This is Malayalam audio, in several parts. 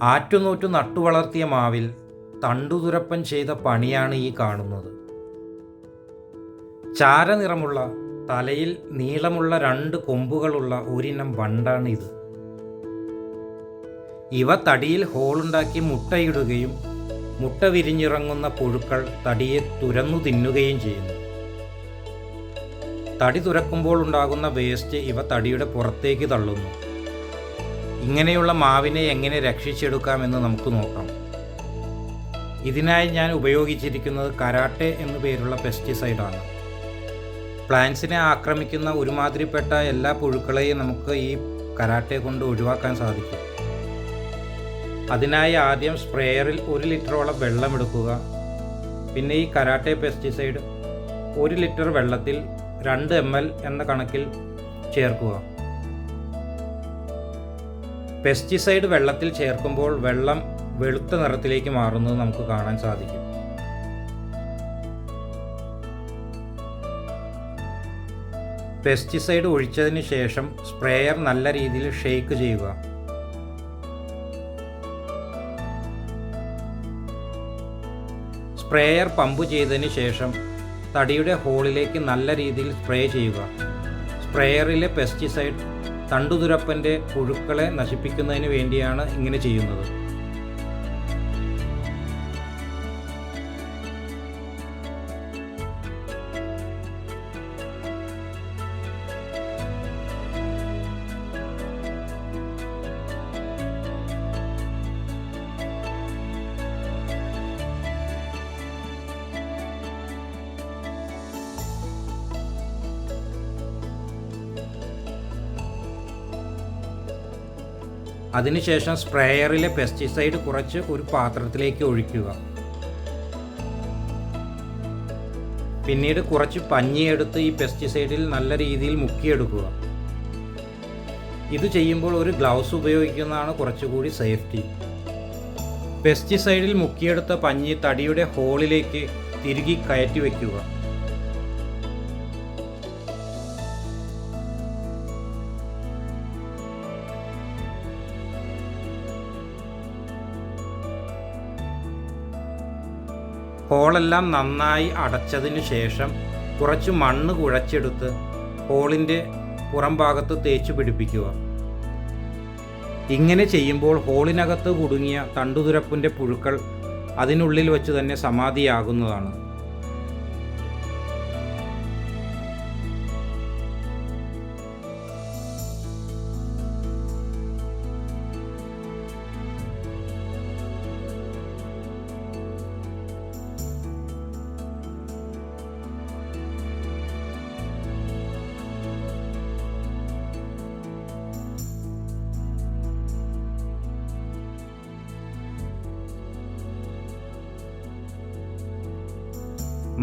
ആറ്റുനോറ്റു നട്ടുവളർത്തിയ മാവിൽ തണ്ടുതുരപ്പൻ ചെയ്ത പണിയാണ് ഈ കാണുന്നത്. ചാരനിറമുള്ള തലയിൽ നീളമുള്ള 2 കൊമ്പുകളുള്ള ഒരിനം വണ്ടാണ് ഇത്. ഇവ തടിയിൽ ഹോളുണ്ടാക്കി മുട്ടയിടുകയും മുട്ട വിരിഞ്ഞിറങ്ങുന്ന പുഴുക്കൾ തടിയെ തുരന്നു തിന്നുകയും ചെയ്യുന്നു. തടി തുരക്കുമ്പോൾ ഉണ്ടാകുന്ന വേസ്റ്റ് ഇവ തടിയുടെ പുറത്തേക്ക് തള്ളുന്നു. ഇങ്ങനെയുള്ള മാവിനെ എങ്ങനെ രക്ഷിച്ചെടുക്കാമെന്ന് നമുക്ക് നോക്കാം. ഇതിനായി ഞാൻ ഉപയോഗിച്ചിരിക്കുന്നത് കരാട്ടെ എന്നു പേരുള്ള പെസ്റ്റിസൈഡാണ്. പ്ലാന്റ്സിനെ ആക്രമിക്കുന്ന ഒരുമാതിരിപ്പെട്ട എല്ലാ പുഴുക്കളെയും നമുക്ക് ഈ കരാട്ടെ കൊണ്ട് ഒഴിവാക്കാൻ സാധിക്കും. അതിനായി ആദ്യം സ്പ്രേയറിൽ 1 ലിറ്ററോളം വെള്ളമെടുക്കുക. പിന്നെ ഈ കരാട്ടെ പെസ്റ്റിസൈഡ് 1 ലിറ്റർ വെള്ളത്തിൽ 2 ml എന്ന കണക്കിൽ ചേർക്കുക. പെസ്റ്റിസൈഡ് വെള്ളത്തിൽ ചേർക്കുമ്പോൾ വെള്ളം വെളുത്ത നിറത്തിലേക്ക് മാറുന്നത് നമുക്ക് കാണാൻ സാധിക്കും. പെസ്റ്റിസൈഡ് ഒഴിച്ചതിന് ശേഷം സ്പ്രേയർ നല്ല രീതിയിൽ ഷെയ്ക്ക് ചെയ്യുക. സ്പ്രേയർ പമ്പ് ചെയ്തതിന് ശേഷം തടിയുടെ ഹോളിലേക്ക് നല്ല രീതിയിൽ സ്പ്രേ ചെയ്യുക. സ്പ്രേയറിലെ പെസ്റ്റിസൈഡ് തണ്ടുതുരപ്പൻ്റെ പുഴുക്കളെ നശിപ്പിക്കുന്നതിന് വേണ്ടിയാണ് ഇങ്ങനെ ചെയ്യുന്നത്. അതിനുശേഷം സ്പ്രേയറിലെ പെസ്റ്റിസൈഡ് കുറച്ച് ഒരു പാത്രത്തിലേക്ക് ഒഴിക്കുക. പിന്നീട് കുറച്ച് പഞ്ഞിയെടുത്ത് ഈ പെസ്റ്റിസൈഡിൽ നല്ല രീതിയിൽ മുക്കിയെടുക്കുക. ഇത് ചെയ്യുമ്പോൾ ഒരു ഗ്ലൗസ് ഉപയോഗിക്കുന്നതാണ് കുറച്ചുകൂടി സേഫ്റ്റി. പെസ്റ്റിസൈഡിൽ മുക്കിയെടുത്ത പഞ്ഞി തടിയുടെ ഹോളിലേക്ക് തിരുകി കയറ്റി വയ്ക്കുക. ഹോളെല്ലാം നന്നായി അടച്ചതിന് ശേഷം കുറച്ച് മണ്ണ് കുഴച്ചെടുത്ത് ഹോളിൻ്റെ പുറം ഭാഗത്ത് തേച്ച് പിടിപ്പിക്കുക. ഇങ്ങനെ ചെയ്യുമ്പോൾ ഹോളിനകത്ത് കുടുങ്ങിയ തണ്ടുതുരപ്പിൻ്റെ പുഴുക്കൾ അതിനുള്ളിൽ വച്ച് തന്നെ സമാധിയാകുന്നതാണ്.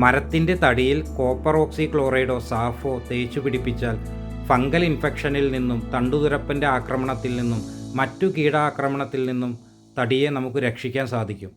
മരത്തിൻ്റെ തടിയിൽ കോപ്പർ ഓക്സിക്ലോറൈഡോ സാഫോ തേച്ചു പിടിപ്പിച്ചാൽ ഫംഗൽ ഇൻഫെക്ഷനിൽ നിന്നും തണ്ടുതുരപ്പൻ്റെ ആക്രമണത്തിൽ നിന്നും മറ്റു കീടാക്രമണത്തിൽ നിന്നും തടിയെ നമുക്ക് രക്ഷിക്കാൻ സാധിക്കും.